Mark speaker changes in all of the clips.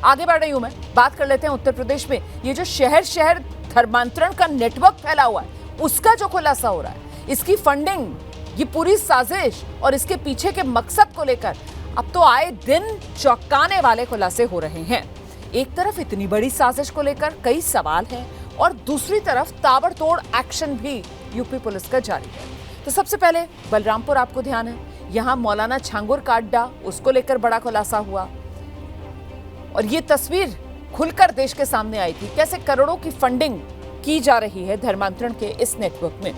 Speaker 1: आगे बढ़ रही हूं मैं, बात कर लेते हैं उत्तर प्रदेश में ये जो शहर शहर धर्मांतरण का नेटवर्क फैला हुआ है उसका जो खुलासा हो रहा है, इसकी फंडिंग, ये पूरी साजिश और इसके पीछे के मकसद को लेकर अब तो आए दिन चौंकाने वाले खुलासे हो रहे हैं। एक तरफ इतनी बड़ी साजिश को लेकर कई सवाल हैं और दूसरी तरफ ताबड़तोड़ एक्शन भी यूपी पुलिस का जारी है। तो सबसे पहले बलरामपुर आपको ध्यान है, यहां मौलाना छांगुर का अड्डा, उसको लेकर बड़ा खुलासा हुआ और ये तस्वीर खुलकर देश के सामने आई थी, कैसे करोड़ों की फंडिंग की जा रही है धर्मांतरण के इस नेटवर्क में।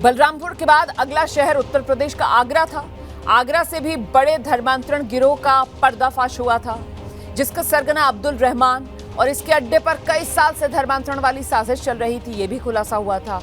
Speaker 1: बलरामपुर के बाद अगला शहर उत्तर प्रदेश का आगरा था। आगरा से भी बड़े धर्मांतरण गिरोह का पर्दाफाश हुआ था, जिसका सरगना अब्दुल रहमान और इसके अड्डे पर कई साल से धर्मांतरण वाली साजिश चल रही थी, ये भी खुलासा हुआ था।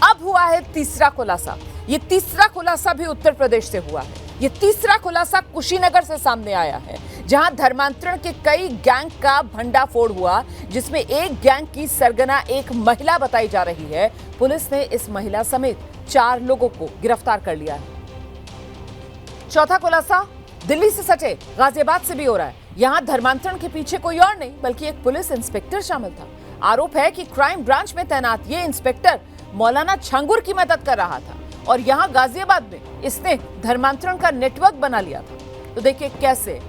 Speaker 1: अब हुआ है तीसरा खुलासा। ये तीसरा खुलासा भी उत्तर प्रदेश से हुआ है। ये तीसरा खुलासा कुशीनगर से सामने आया है, जहां धर्मांतरण के कई गैंग का भंडाफोड़ हुआ, जिसमें एक गैंग की सरगना एक महिला बताई जा रही है। पुलिस ने इस महिला समेत 4 लोगों को गिरफ्तार कर लिया है। चौथा खुलासा दिल्ली से सटे गाजियाबाद से भी हो रहा है। यहां धर्मांतरण के पीछे कोई और नहीं बल्कि एक पुलिस इंस्पेक्टर शामिल था। आरोप है कि क्राइम ब्रांच में तैनात ये इंस्पेक्टर मौलाना छांगुर की मदद कर रहा था और यहां गाजियाबाद में इसने धर्मांतरण का नेटवर्क बना लिया था। तो देखिए कैसे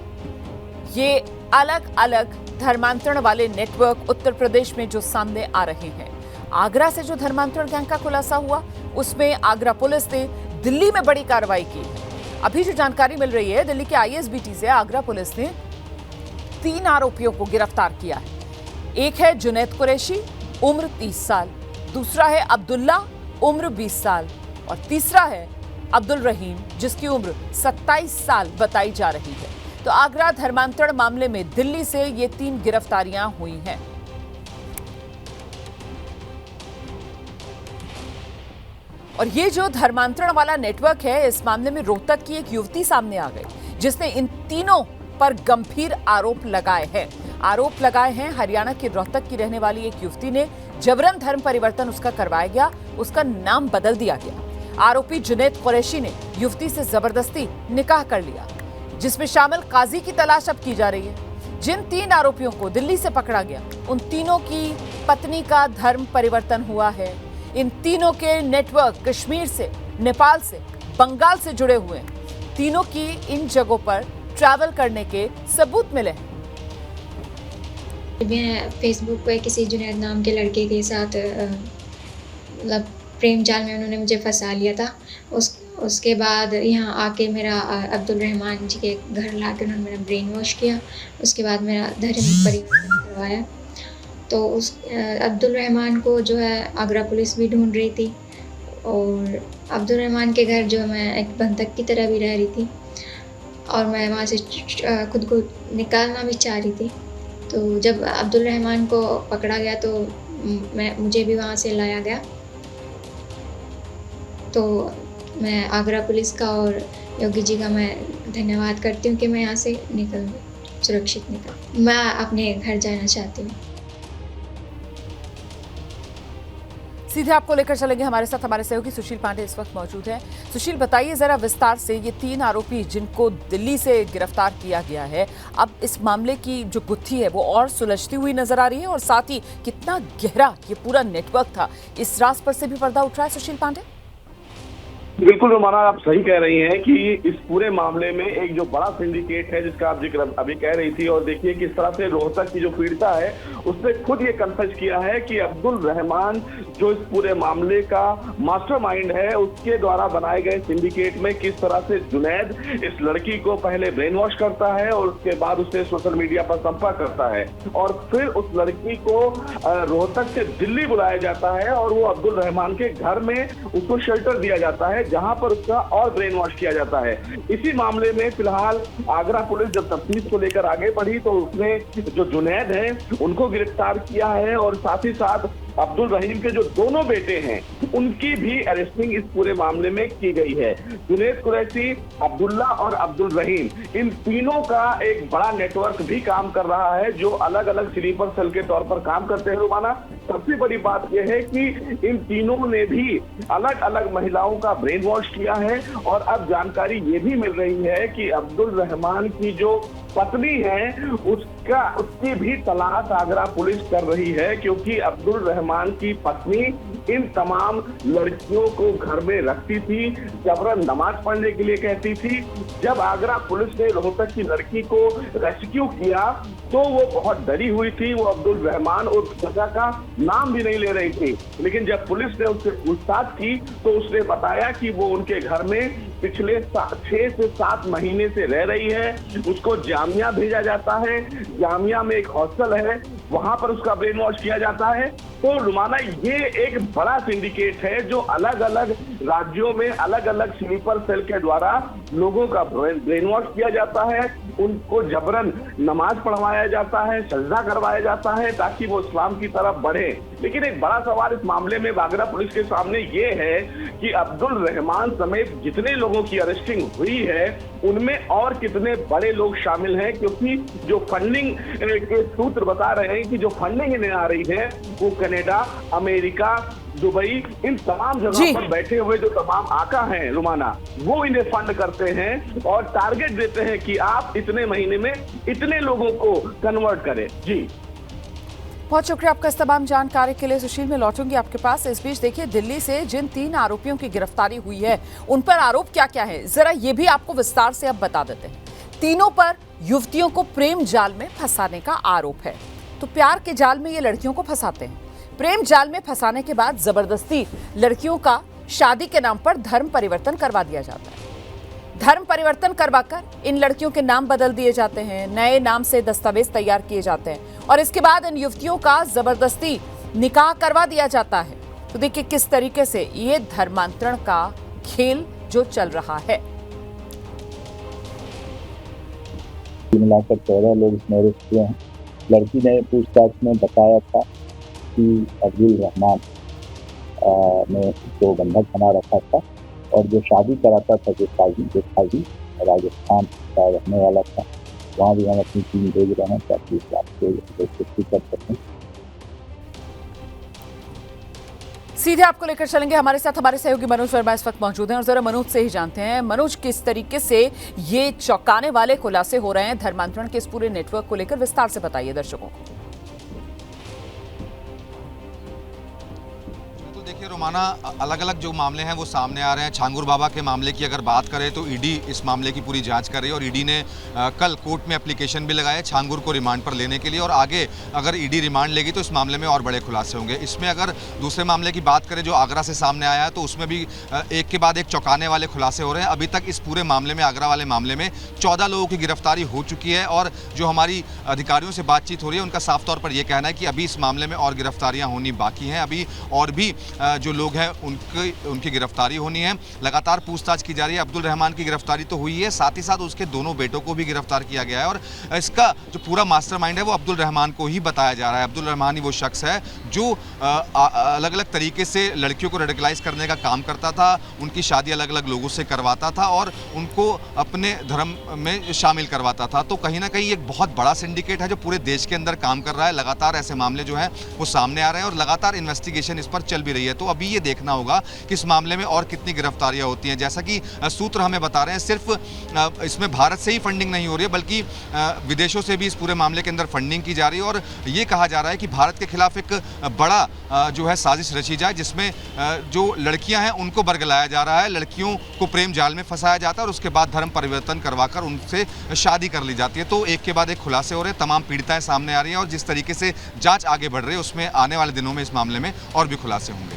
Speaker 1: ये अलग अलग धर्मांतरण वाले नेटवर्क उत्तर प्रदेश में जो सामने आ रहे हैं। आगरा से जो धर्मांतरण गैंग का खुलासा हुआ, उसमें आगरा पुलिस ने दिल्ली में बड़ी कार्रवाई की है। अभी जो जानकारी मिल रही है, दिल्ली के आईएसबीटी से आगरा पुलिस ने 3 आरोपियों को गिरफ्तार किया है। एक है जुनैद कुरैशी, उम्र 30 साल, दूसरा है अब्दुल्ला, उम्र 20 साल और तीसरा है अब्दुल रहीम, जिसकी उम्र 27 साल बताई जा रही है। तो आगरा धर्मांतरण मामले में दिल्ली से ये 3 गिरफ्तारियां हुई हैं। और ये जो धर्मांतरण वाला नेटवर्क है, इस मामले में रोहतक की एक युवती सामने आ गई, जिसने इन तीनों पर गंभीर आरोप लगाए हैं। हरियाणा के रोहतक की रहने वाली एक युवती ने जबरन धर्म परिवर्तन उसका करवाया गया, उसका नाम बदल दिया गया। आरोपी जुनैद कुरैशी ने युवती से जबरदस्ती निकाह कर लिया, जिसमें शामिल काजी की तलाश अब की जा रही है। जिन 3 आरोपियों को दिल्ली से पकड़ा गया, उन तीनों की पत्नी का धर्म परिवर्तन हुआ है। इन तीनों के नेटवर्क कश्मीर से, नेपाल से, बंगाल से जुड़े हुए हैं। तीनों की इन जगहों पर ट्रैवल करने के सबूत मिले हैं।
Speaker 2: मैं फेसबुक पे किसी जुनैद नाम के लड़के के साथ मतलब प्रेम जाल में उन्होंने मुझे फंसा लिया था। उसके बाद यहाँ आके मेरा अब्दुल रहमान जी के घर ला के उन्होंने मेरा ब्रेन वॉश किया। उसके बाद मेरा धर्म परिवर्तन करवाया। तो उस अब्दुल रहमान को जो है आगरा पुलिस भी ढूंढ रही थी और अब्दुल रहमान के घर जो मैं एक बंधक की तरह भी रह रही थी और मैं वहाँ से खुद को निकालना भी चाह रही थी। तो जब अब्दुल रहमान को पकड़ा गया तो मुझे भी वहाँ से लाया गया। तो मैं आगरा पुलिस का और योगी जी का मैं धन्यवाद करती हूँ कि मैं यहाँ से सुरक्षित निकल। मैं अपने घर जाना चाहती हूँ।
Speaker 1: सीधे आपको लेकर चलेंगे, हमारे साथ हमारे सहयोगी सुशील पांडे इस वक्त मौजूद हैं। सुशील, बताइए जरा विस्तार से, ये 3 आरोपी जिनको दिल्ली से गिरफ्तार किया गया है, अब इस मामले की जो गुत्थी है वो और सुलझती हुई नजर आ रही है और साथ ही कितना गहरा ये पूरा नेटवर्क था, इस राज पर से भी पर्दा उठ रहा है। सुशील पांडे।
Speaker 3: बिल्कुल रुमाना, आप सही कह रही हैं कि इस पूरे मामले में एक जो बड़ा सिंडिकेट है जिसका आप जिक्र अभी कह रही थी, और देखिए किस तरह से रोहतक की जो पीड़िता है उसने खुद ये कन्फेस किया है कि अब्दुल रहमान जो इस पूरे मामले का मास्टरमाइंड है, उसके द्वारा बनाए गए सिंडिकेट में किस तरह से जुनैद इस लड़की को पहले ब्रेन वॉश करता है और उसके बाद उसे सोशल मीडिया पर संपर्क करता है और फिर उस लड़की को रोहतक से दिल्ली बुलाया जाता है और वो अब्दुल रहमान के घर में उसको शेल्टर दिया जाता है, जहां पर उसका और ब्रेन वॉश किया जाता है। इसी मामले में फिलहाल आगरा पुलिस जब तफ्तीश को लेकर आगे बढ़ी तो उसने जो जुनैद है उनको गिरफ्तार किया है और साथ ही साथ अब्दुल रहीम के जो दोनों बेटे हैं उनकी भी अरेस्टिंग इस पूरे मामले में की गई है। जुनैद कुरैशी, अब्दुल्ला और अब्दुल रहीम, इन तीनों का एक बड़ा नेटवर्क भी काम कर रहा है जो अलग अलग स्लीपर सेल के तौर पर काम करते हैं। रुमाना, सबसे बड़ी बात यह है कि इन तीनों ने भी अलग अलग महिलाओं का ब्रेन वॉश किया है और अब जानकारी ये भी मिल रही है कि अब्दुल रहमान की जो पत्नी है उसकी भी तलाश आगरा पुलिस कर रही है, क्योंकि अब्दुल रहमान की पत्नी इन तमाम लड़कियों को घर में रखती थी, जबरन नमाज पढ़ने के लिए कहती थी। जब आगरा पुलिस ने रोहतक की लड़की को रेस्क्यू किया तो वो बहुत डरी हुई थी। वो अब्दुल रहमान और सजा का नाम भी नहीं ले रही थी, लेकिन जब पुलिस ने उससे पूछताछ की तो उसने बताया कि वो उनके घर में पिछले 6 से 7 महीने से रह रही है। उसको जामिया भेजा जाता है, जामिया में एक हॉस्टल है, वहां पर उसका ब्रेन वॉश किया जाता है। तो रुमाना, ये एक बड़ा सिंडिकेट है जो अलग अलग राज्यों में अलग अलग स्लीपर सेल के द्वारा लोगों का ब्रेन वॉश किया जाता है, उनको जबरन नमाज पढ़वाया जाता है, सजदा करवाया जाता है ताकि वो इस्लाम की तरफ बढ़े। लेकिन एक बड़ा सवाल इस मामले में आगरा पुलिस के सामने ये है कि अब्दुल रहमान समेत जितने लोगों की अरेस्टिंग हुई है उनमें और कितने बड़े लोग शामिल हैं, क्योंकि जो फंडिंग के सूत्र बता रहे हैं कि जो फंडिंग इन्हें आ रही है वो कनाडा, अमेरिका, दुबई, इन तमाम जगहों पर बैठे हुए जो तमाम आका हैं रुमाना, वो इन्हें फंड करते हैं और टारगेट देते हैं कि आप इतने महीने में इतने लोगों को कन्वर्ट करें। जी,
Speaker 1: बहुत शुक्रिया आपका इस तमाम जानकारी के लिए। सुशील, मैं लौटूंगी आपके पास। इस बीच देखिए, दिल्ली से जिन 3 आरोपियों की गिरफ्तारी हुई है उन पर आरोप क्या क्या है, जरा ये भी आपको विस्तार से अब बता देते हैं। तीनों पर युवतियों को प्रेम जाल में फंसाने का आरोप है। तो प्यार के जाल में ये लड़कियों को फंसाते हैं। प्रेम जाल में फंसाने के बाद जबरदस्ती लड़कियों का शादी के नाम पर धर्म परिवर्तन करवा दिया जाता है। धर्म परिवर्तन करवाकर इन लड़कियों के नाम बदल दिए जाते हैं, नए नाम से दस्तावेज तैयार किए जाते हैं और इसके बाद इन युवतियों का जबरदस्ती निकाह करवा दिया जाता है। तो देखिए किस तरीके से ये धर्मांतरण का खेल जो चल रहा है।
Speaker 4: मिलाकर 14 लोग इसमें अरेस्ट हुए हैं। लड़की ने पूछताछ में बताया था कि अब्दुल रहमान ने जो बंधक बना रखा था और जो शादी कराता था जो काजी राजस्थान का रहने वाला था, वहाँ भी हम अपनी टीम भेज रहे हैं ताकि इस बात को कर सकें।
Speaker 1: सीधे आपको लेकर चलेंगे, हमारे साथ हमारे सहयोगी मनोज वर्मा इस वक्त मौजूद हैं और जरा मनोज से ही जानते हैं। मनोज, किस तरीके से ये चौंकाने वाले खुलासे हो रहे हैं धर्मांतरण के इस पूरे नेटवर्क को लेकर, विस्तार से बताइए दर्शकों को।
Speaker 5: देखिए रोमाना, अलग अलग जो मामले हैं वो सामने आ रहे हैं। छांगुर बाबा के मामले की अगर बात करें तो ईडी इस मामले की पूरी जांच कर रही है और ईडी ने कल कोर्ट में एप्लीकेशन भी लगाया छांगुर को रिमांड पर लेने के लिए और आगे अगर ईडी रिमांड लेगी तो इस मामले में और बड़े खुलासे होंगे। इसमें अगर दूसरे मामले की बात करें जो आगरा से सामने आया है तो उसमें भी एक के बाद एक चौंकाने वाले खुलासे हो रहे हैं। अभी तक इस पूरे मामले में, आगरा वाले मामले में 14 लोगों की गिरफ्तारी हो चुकी है और जो हमारी अधिकारियों से बातचीत हो रही है उनका साफ तौर पर यह कहना है कि अभी इस मामले में और गिरफ्तारियां होनी बाकी हैं। अभी और भी जो लोग हैं उनकी गिरफ्तारी होनी है। लगातार पूछताछ की जा रही है। अब्दुल रहमान की गिरफ्तारी तो हुई है, साथ ही साथ उसके दोनों बेटों को भी गिरफ्तार किया गया है और इसका जो पूरा मास्टरमाइंड है वो अब्दुल रहमान को ही बताया जा रहा है। अब्दुल रहमान ही वो शख्स है जो अलग अलग तरीके से लड़कियों को रेडिकलाइज करने का काम करता था, उनकी शादी अलग अलग लोगों से करवाता था और उनको अपने धर्म में शामिल करवाता था। तो कहीं ना कहीं एक बहुत बड़ा सिंडिकेट है जो पूरे देश के अंदर काम कर रहा है। लगातार ऐसे मामले जो हैं वो सामने आ रहे हैं और लगातार इन्वेस्टिगेशन इस पर चल भी रही है। तो अभी ये देखना होगा कि इस मामले में और कितनी गिरफ्तारियां होती हैं। जैसा कि सूत्र हमें बता रहे हैं, सिर्फ इसमें भारत से ही फंडिंग नहीं हो रही है बल्कि विदेशों से भी इस पूरे मामले के अंदर फंडिंग की जा रही है और ये कहा जा रहा है कि भारत के खिलाफ एक बड़ा जो है साजिश रची जाए जिसमें जो लड़कियां हैं उनको बरगलाया जा रहा है, लड़कियों को प्रेम जाल में फंसाया जाता है और उसके बाद धर्म परिवर्तन करवाकर उनसे शादी कर ली जाती है। तो एक के बाद एक खुलासे हो रहे हैं, तमाम पीड़िताएं सामने आ रही हैं और जिस तरीके से जांच आगे बढ़ रही है उसमें आने वाले दिनों में इस मामले में और भी खुलासे होंगे।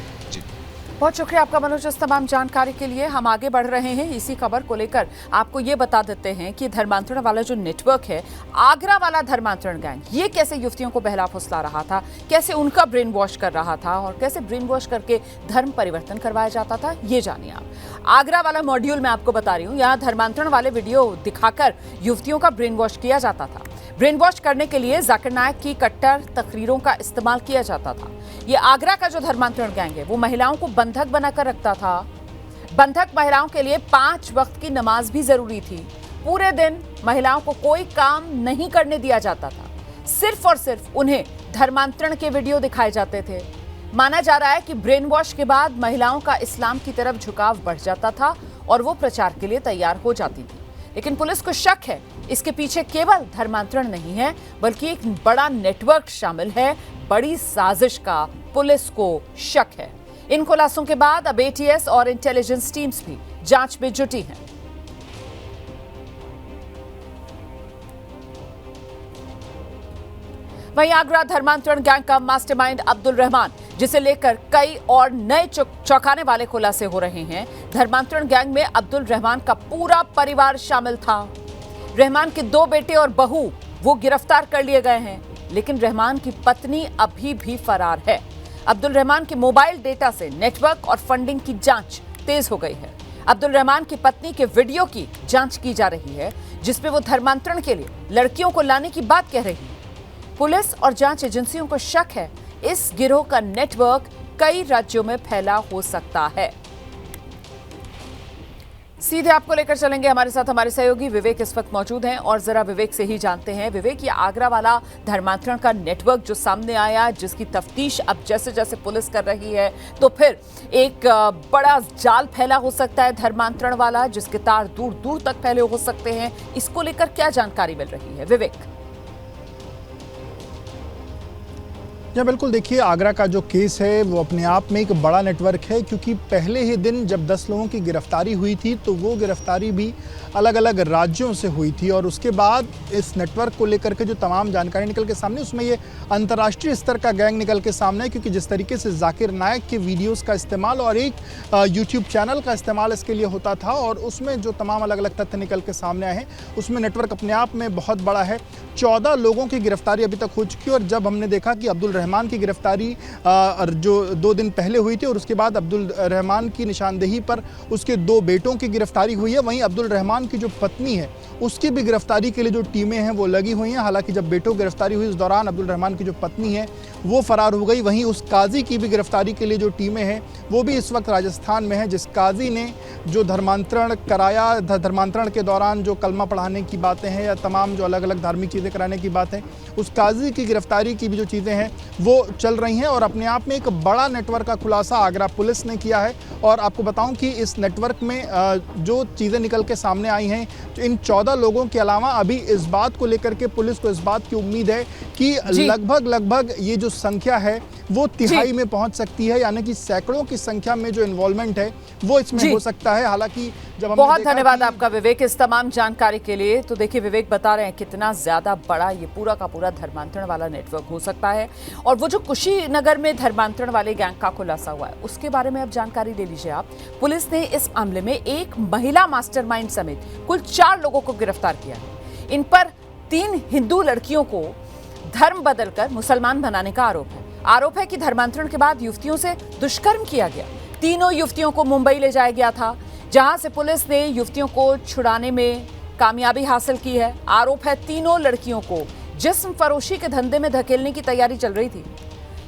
Speaker 1: बहुत शुक्रिया आपका मनोज इस तमाम जानकारी के लिए। हम आगे बढ़ रहे हैं इसी खबर को लेकर। आपको ये बता देते हैं कि धर्मांतरण वाला जो नेटवर्क है, आगरा वाला धर्मांतरण गैंग, ये कैसे युवतियों को बहला फुसला रहा था, कैसे उनका ब्रेन वॉश कर रहा था और कैसे ब्रेन वॉश करके धर्म परिवर्तन करवाया जाता था, ये जानिए आप। आगरा वाला मॉड्यूल मैं आपको बता रही हूँ, यहाँ धर्मांतरण वाले वीडियो दिखाकर युवतियों का ब्रेन वॉश किया जाता था। ब्रेन वॉश करने के लिए जाकिर नायक की कट्टर तकरीरों का इस्तेमाल किया जाता था। ये आगरा का जो धर्मांतरण गैंग है वो महिलाओं को बंधक बनाकर रखता था। बंधक महिलाओं के लिए 5 वक्त की नमाज भी जरूरी थी। पूरे दिन महिलाओं को कोई काम नहीं करने दिया जाता था। सिर्फ और सिर्फ उन्हें धर्मांतरण के वीडियो दिखाए जाते थे। माना जा रहा है कि ब्रेन वॉश के बाद महिलाओं का इस्लाम की तरफ झुकाव बढ़ जाता था और वो प्रचार के लिए तैयार हो जाती थी। लेकिन पुलिस को शक है इसके पीछे केवल धर्मांतरण नहीं है बल्कि एक बड़ा नेटवर्क शामिल है। बड़ी साजिश का पुलिस को शक है। इन खुलासों के बाद अब एटीएस और इंटेलिजेंस टीम्स भी जांच में जुटी हैं। वहीं आगरा धर्मांतरण गैंग का मास्टरमाइंड अब्दुल रहमान, जिसे लेकर कई और नए चौंकाने वाले खुलासे हो रहे हैं। धर्मांतरण गैंग में अब्दुल रहमान का पूरा परिवार शामिल था। रहमान के 2 बेटे और बहू वो गिरफ्तार कर लिए गए हैं, लेकिन रहमान की पत्नी अभी भी फरार है। अब्दुल रहमान के मोबाइल डेटा से नेटवर्क और फंडिंग की जांच तेज हो गई है। अब्दुल रहमान की पत्नी के वीडियो की जांच की जा रही है, जिसमें वो धर्मांतरण के लिए लड़कियों को लाने की बात कह रही है। पुलिस और जांच एजेंसियों को शक है इस गिरोह का नेटवर्क कई राज्यों में फैला हो सकता है। सीधे आपको लेकर चलेंगे, हमारे साथ हमारे सहयोगी विवेक इस वक्त मौजूद हैं और जरा विवेक से ही जानते हैं। विवेक, ये आगरा वाला धर्मांतरण का नेटवर्क जो सामने आया, जिसकी तफ्तीश अब जैसे जैसे पुलिस कर रही है, तो फिर एक बड़ा जाल फैला हो सकता है धर्मांतरण वाला, जिसके तार दूर दूर तक फैले हो सकते हैं। इसको लेकर क्या जानकारी मिल रही है विवेक?
Speaker 6: जी बिल्कुल, देखिए आगरा का जो केस है वो अपने आप में एक बड़ा नेटवर्क है, क्योंकि पहले ही दिन जब 10 लोगों की गिरफ्तारी हुई थी तो वो गिरफ्तारी भी अलग अलग राज्यों से हुई थी और उसके बाद इस नेटवर्क को लेकर के जो तमाम जानकारी निकल के सामने, उसमें ये अंतर्राष्ट्रीय स्तर का गैंग निकल के सामने है। क्योंकि जिस तरीके से जाकिर नायक के वीडियोस का इस्तेमाल और एक यूट्यूब चैनल का इस्तेमाल इसके लिए होता था और उसमें जो तमाम अलग अलग तथ्य निकल के सामने आए हैं, उसमें नेटवर्क अपने आप में बहुत बड़ा है। 14 लोगों की गिरफ्तारी अभी तक हो चुकी है और जब हमने देखा कि अब्दुल रहमान की गिरफ्तारी जो 2 दिन पहले हुई थी और उसके बाद अब्दुल रहमान की निशानदेही पर उसके 2 बेटों की गिरफ्तारी हुई है, वहीं अब्दुल रहमान की जो पत्नी है उसकी भी गिरफ्तारी के लिए जो टीमें हैं वो लगी हुई हैं। हालांकि जब बेटों की गिरफ्तारी हुई उस दौरान अब्दुल रहमान की जो पत्नी है वो फरार हो गई। वहीं उस काजी की भी गिरफ्तारी के लिए जो टीमें हैं वो भी इस वक्त राजस्थान में है, जिस काजी ने जो धर्मांतरण कराया, धर्मांतरण के दौरान जो कलमा पढ़ाने की बातें हैं या तमाम जो अलग अलग धार्मिक चीज़ें कराने की बातें, उस काजी की गिरफ्तारी की भी जो चीज़ें हैं वो चल रही हैं और अपने आप में एक बड़ा नेटवर्क का खुलासा आगरा पुलिस ने किया है। और आपको बताऊं कि इस नेटवर्क में जो चीज़ें निकल के सामने आई हैं, इन 14 लोगों के अलावा अभी इस बात को लेकर के पुलिस को इस बात की उम्मीद है कि लगभग ये जो संख्या है वो तिहाई में पहुंच सकती है, यानी कि सैकड़ों की संख्या में जो इन्वॉल्वमेंट है वो इसमें हो सकता है। हालांकि जब
Speaker 1: बहुत धन्यवाद आपका विवेक इस तमाम जानकारी के लिए। तो देखिए विवेक बता रहे हैं कितना ज्यादा बड़ा ये पूरा का पूरा धर्मांतरण वाला नेटवर्क हो सकता है। और वो जो कुशीनगर में धर्मांतरण वाले गैंग का खुलासा हुआ है उसके बारे में अब जानकारी ले लीजिए आप। पुलिस ने इस मामले में एक महिला मास्टरमाइंड समेत कुल 4 लोगों को गिरफ्तार किया है। इन पर 3 हिंदू लड़कियों को धर्म बदलकर मुसलमान बनाने का आरोप है कि धर्मांतरण के बाद युवतियों से दुष्कर्म किया गया। तीनों युवतियों को मुंबई ले जाया गया था, जहां से पुलिस ने युवतियों को छुड़ाने में कामयाबी हासिल की है। आरोप है तीनों लड़कियों को जिस्म फरोशी के धंधे में धकेलने की तैयारी चल रही थी,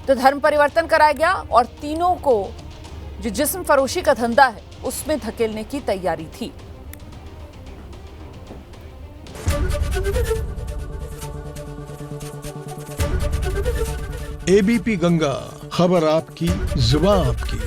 Speaker 1: तो धर्म परिवर्तन कराया गया और तीनों को जो जिस्म फरोशी का धंधा है उसमें धकेलने की तैयारी थी।
Speaker 7: एबीपी गंगा, खबर आपकी, जुबान आपकी।